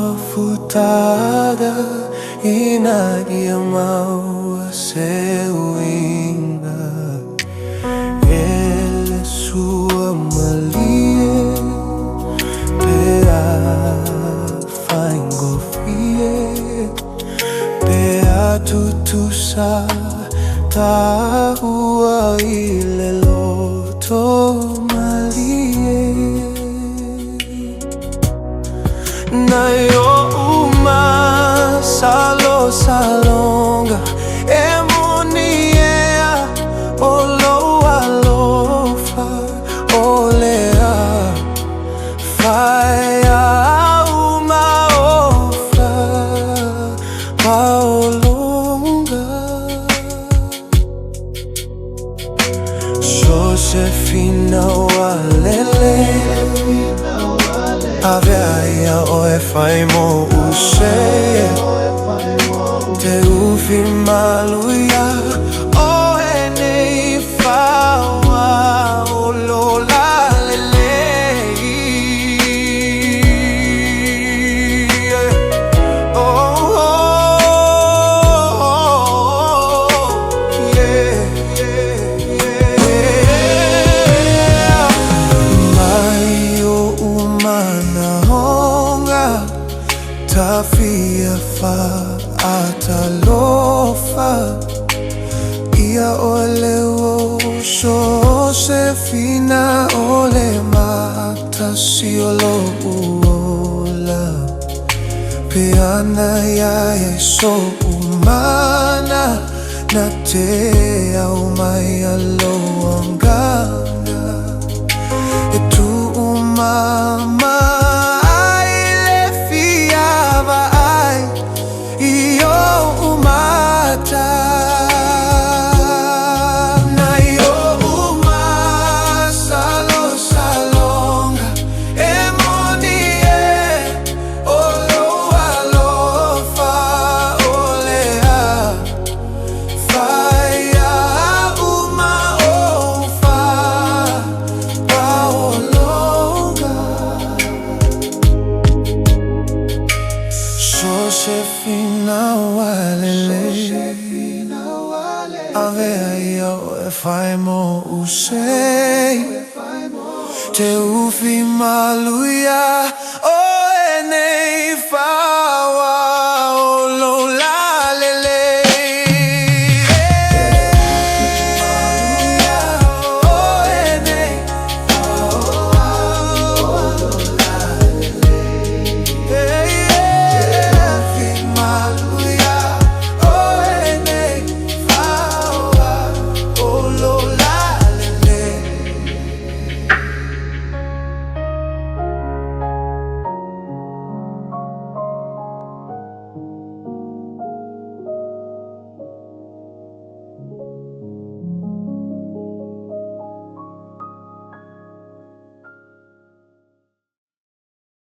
Tamafutada inagiyamawa sewinga ele sua malie pea faingofie pea tutusa tahua ile loto malie na yo uma salo salonga emonia olo alofa olea faya uma ofa paolonga Josefina walele Aveia oe faimo use Te ufi maluia oe nei fawa o lola lelei Oh, oh, oh, yeah, yeah, yeah Maio umana Tafia fa atalofa Ia ole o Josefina ole matasi olo uola Peana ya so umana Na te au mai aloangana E tu umama Josefina walele Avea yo e faimo usei Te ufi maluia o e nei fawa